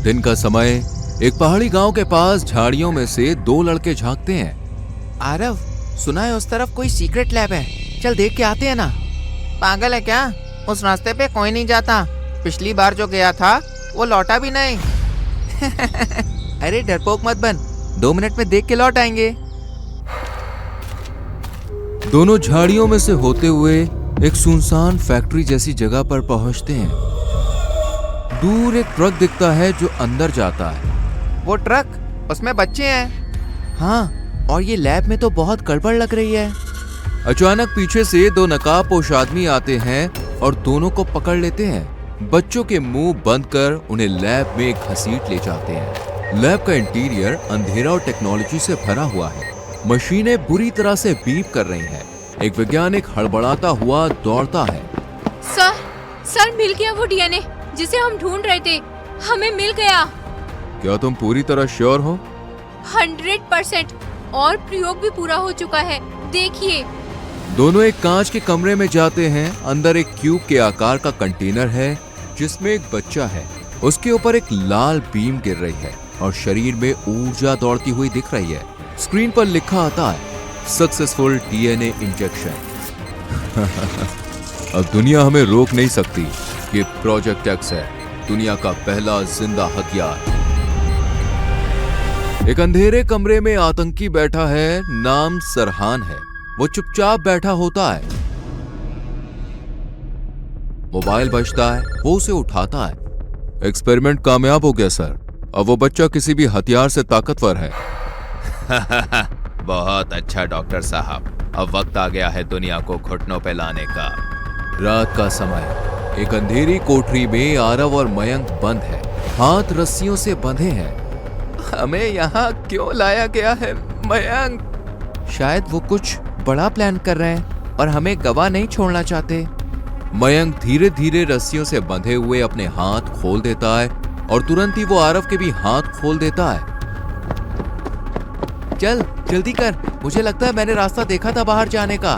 दिन का समय, एक पहाड़ी गांव के पास झाड़ियों में से दो लड़के झांकते हैं। आरव, सुना है उस तरफ कोई सीक्रेट लैब है, चल देख के आते हैं ना। पागल है क्या? उस रास्ते पे कोई नहीं जाता। पिछली बार जो गया था वो लौटा भी नहीं। अरे डरपोक मत बन, 2 मिनट में देख के लौट आएंगे। दोनों झाड़ियों में से होते हुए एक सुनसान फैक्ट्री जैसी जगह पर पहुंचते हैं। दूर एक ट्रक दिखता है जो अंदर जाता है। वो ट्रक, उसमें बच्चे हैं। हाँ, और ये लैब में तो बहुत गड़बड़ लग रही है। अचानक पीछे से 2 नकाबपोश आदमी आते हैं और दोनों को पकड़ लेते हैं। बच्चों के मुंह बंद कर उन्हें लैब में घसीट ले जाते हैं। लैब का इंटीरियर अंधेरा और टेक्नोलॉजी से भरा हुआ है। मशीनें बुरी तरह से बीप कर रही हैं। एक वैज्ञानिक हड़बड़ाता हुआ दौड़ता है। सर मिल गया वो डीएनए जिसे हम ढूंढ रहे थे, हमें मिल गया। क्या तुम पूरी तरह श्योर हो? 100%, और प्रयोग भी पूरा हो चुका है, देखिए। दोनों एक कांच के कमरे में जाते हैं। अंदर एक क्यूब के आकार का कंटेनर है जिसमें एक बच्चा है। उसके ऊपर एक लाल बीम गिर रही है और शरीर में ऊर्जा दौड़ती हुई दिख रही है। स्क्रीन पर लिखा आता है, सक्सेसफुल डीएनए इंजेक्शन। अब दुनिया हमें रोक नहीं सकती। ये प्रोजेक्ट एक्स है, दुनिया का पहला जिंदा हथियार। एक अंधेरे कमरे में आतंकी बैठा है, नाम सरहान है। वो चुपचाप बैठा होता है। मोबाइल बजता है, वो उसे उठाता है। एक्सपेरिमेंट कामयाब हो गया सर। अब वो बच्चा किसी भी हथियार से ताकतवर है। बहुत अच्छा डॉक्टर साहब, अब वक्त आ गया है दुनिया को घुटनों पे लाने का। रात का समय, एक अंधेरी कोठरी में आरव और मयंक बंद है, हाथ रस्सियों से बंधे हैं। हमें यहाँ क्यों लाया गया है मयंक? शायद वो कुछ बड़ा प्लान कर रहे हैं और हमें गवाह नहीं छोड़ना चाहते। मयंक धीरे धीरे रस्सियों से बंधे हुए अपने हाथ खोल देता है और तुरंत ही वो आरव के भी हाथ खोल देता है। चल जल्दी कर, मुझे लगता है मैंने रास्ता देखा था बाहर जाने का।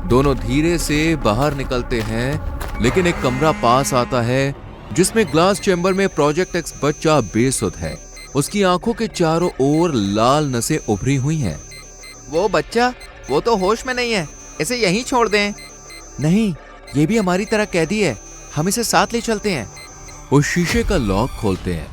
दोनों धीरे से बाहर निकलते हैं, लेकिन एक कमरा पास आता है जिसमें ग्लास चैम्बर में प्रोजेक्ट एक्स बच्चा बेसुध है। उसकी आंखों के चारों ओर लाल नसें उभरी हुई हैं। वो बच्चा, वो तो होश में नहीं है, इसे यहीं छोड़ दें। नहीं, ये भी हमारी तरह कैदी है, हम इसे साथ ले चलते हैं। वो शीशे का लॉक खोलते हैं।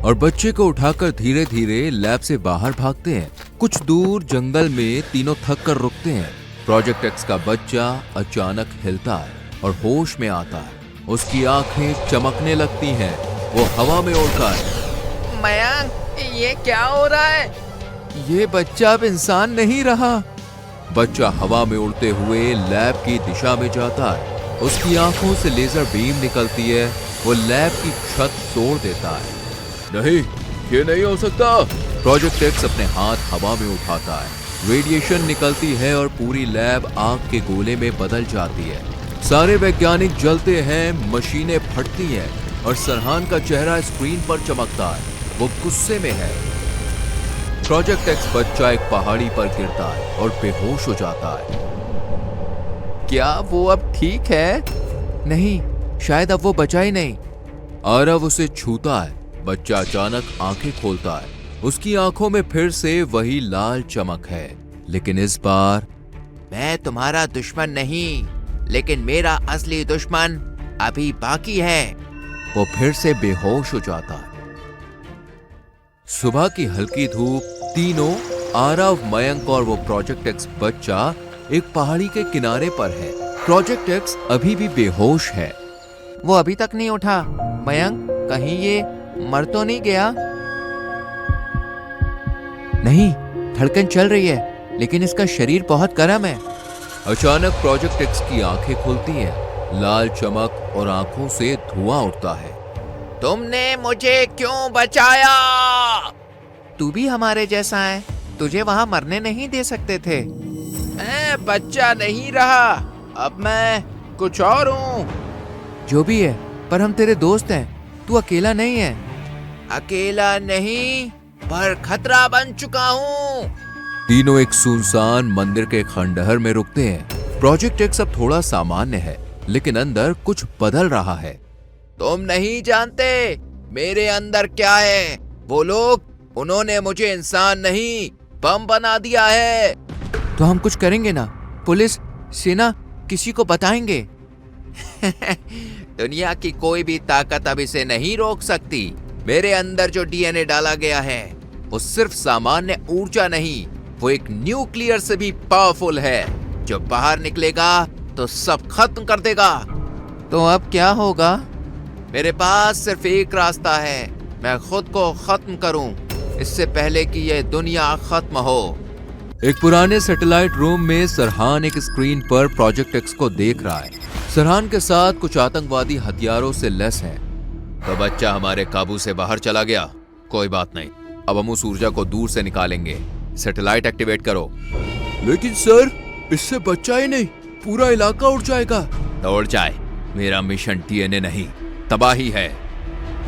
और बच्चे को उठाकर धीरे धीरे लैब से बाहर भागते हैं। कुछ दूर जंगल में तीनों थक कर रुकते हैं। प्रोजेक्ट एक्स का बच्चा अचानक हिलता है और होश में आता है। उसकी आंखें चमकने लगती हैं। वो हवा में उड़ता है। मयंक, ये क्या हो रहा है? ये बच्चा अब इंसान नहीं रहा। बच्चा हवा में उड़ते हुए लैब की दिशा में जाता है। उसकी आंखों से लेजर बीम निकलती है। वो लैब की छत तोड़ देता है। नहीं, ये नहीं हो सकता। प्रोजेक्ट एक्स अपने हाथ हवा में उठाता है। रेडिएशन निकलती है और पूरी लैब आग के गोले में बदल जाती है। सारे वैज्ञानिक जलते हैं, मशीनें फटती हैं और सरहान का चेहरा स्क्रीन पर चमकता है। वो गुस्से में है। प्रोजेक्ट एक्स बच्चा एक पहाड़ी पर गिरता है और बेहोश हो जाता है। क्या वो अब ठीक है? नहीं, शायद अब वो बचा ही नहीं। आरव उसे छूता है। बच्चा अचानक आंखें खोलता है। उसकी आंखों में फिर से वही लाल चमक है, लेकिन इस बार, मैं तुम्हारा दुश्मन नहीं, लेकिन मेरा असली दुश्मन अभी बाकी है। वो फिर से बेहोश हो जाता है। सुबह की हल्की धूप, तीनों आरव, मयंक और वो प्रोजेक्ट एक्स बच्चा एक पहाड़ी के किनारे पर है। प्रोजेक्ट एक्स अभी भी बेहोश है। वो अभी तक नहीं उठा। मयंक, कहीं ये मर तो नहीं गया? नहीं, धड़कन चल रही है, लेकिन इसका शरीर बहुत गर्म है। अचानक प्रोजेक्ट एक्स की आंखें खुलती हैं। लाल चमक और आंखों से धुआं उठता है। तुमने मुझे क्यों बचाया? तू भी हमारे जैसा है, तुझे वहां मरने नहीं दे सकते थे। मैं बच्चा नहीं रहा, अब मैं कुछ और हूँ। जो भी है, पर हम तेरे दोस्त हैं, तू अकेला नहीं है। अकेला नहीं, पर खतरा बन चुका हूँ। तीनों एक सुनसान मंदिर के खंडहर में रुकते हैं। प्रोजेक्ट एक्स अब थोड़ा सामान्य है, लेकिन अंदर कुछ बदल रहा है। तुम नहीं जानते मेरे अंदर क्या है। वो लोग, उन्होंने मुझे इंसान नहीं बम बना दिया है। तो हम कुछ करेंगे ना? पुलिस, सेना, किसी को बताएंगे? दुनिया की कोई भी ताकत अब इसे नहीं रोक सकती। मेरे अंदर जो डीएनए डाला गया है वो सिर्फ सामान्य ऊर्जा नहीं, वो एक न्यूक्लियर से भी पावरफुल है। जो बाहर निकलेगा तो सब खत्म कर देगा। तो अब क्या होगा? मेरे पास सिर्फ एक रास्ता है, मैं खुद को खत्म करूं इससे पहले कि यह दुनिया खत्म हो। एक पुराने सैटेलाइट रूम में सरहान एक स्क्रीन पर प्रोजेक्ट एक्स को देख रहा है। सरहान के साथ कुछ आतंकवादी हथियारों से लैस हैं। तो बच्चा हमारे काबू से बाहर चला गया, कोई बात नहीं, अब हम उस ऊर्जा को दूर से निकालेंगे। सैटेलाइट एक्टिवेट करो। लेकिन सर, इससे बच्चा ही नहीं, पूरा इलाका उड़ जाएगा। दौड़ जाए, मेरा मिशन डीएनए नहीं, तबाही है।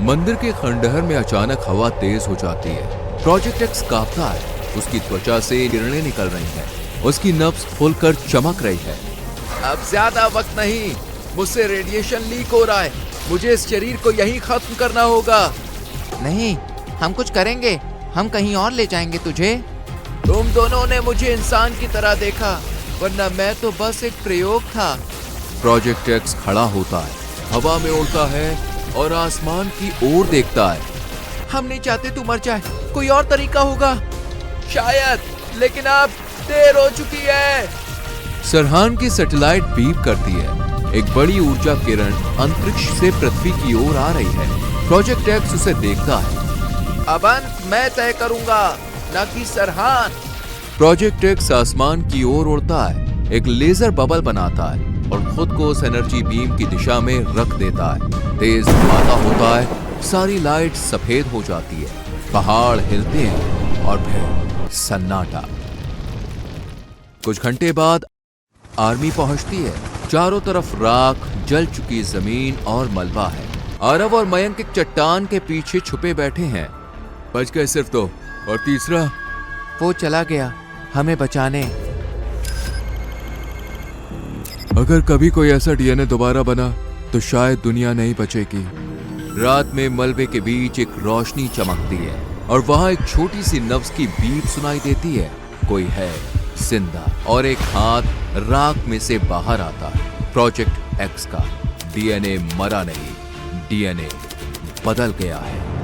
मंदिर के खंडहर में अचानक हवा तेज हो जाती है। प्रोजेक्ट एक्स कांपता है, उसकी त्वचा से किरणें निकल रही हैं, उसकी नब्ज फूलकर चमक रही है। अब ज्यादा वक्त नहीं, मुझसे रेडिएशन लीक हो रहा है, मुझे इस शरीर को यहीं खत्म करना होगा। नहीं, हम कुछ करेंगे, हम कहीं और ले जाएंगे तुझे। तुम दोनों ने मुझे इंसान की तरह देखा, वरना मैं तो बस एक प्रयोग था। प्रोजेक्ट एक्स खड़ा होता है, हवा में उड़ता है और आसमान की ओर देखता है। हम नहीं चाहते तू मर जाए, कोई और तरीका होगा शायद, लेकिन अब देर हो चुकी है। सरहान की सैटेलाइट बीप करती है। एक बड़ी ऊर्जा किरण अंतरिक्ष से पृथ्वी की ओर आ रही है। प्रोजेक्ट एक्स उसे देखता है। अब अंत मैं तय करूंगा, न कि सरहान। प्रोजेक्ट एक्स आसमान की ओर उड़ता है, एक लेजर बबल बनाता है और खुद को उस एनर्जी बीम की दिशा में रख देता है। तेज धमाका होता है, सारी लाइट सफेद हो जाती है, पहाड़ हिलते हैं और फिर सन्नाटा। कुछ घंटे बाद आर्मी पहुंचती है। चारों तरफ राख, जल चुकी जमीन और मलबा है। आरव और मयंक एक चट्टान के पीछे छुपे बैठे हैं। बच गए सिर्फ तो, और तीसरा? वो चला गया हमें बचाने। अगर कभी कोई ऐसा डीएनए दोबारा बना तो शायद दुनिया नहीं बचेगी। रात में मलबे के बीच एक रोशनी चमकती है और वहां एक छोटी सी नब्ज की बीप सुनाई देती है। कोई है जिंदा, और एक हाथ राख में से बाहर आता है। प्रोजेक्ट एक्स का डीएनए मरा नहीं, डीएनए बदल गया है।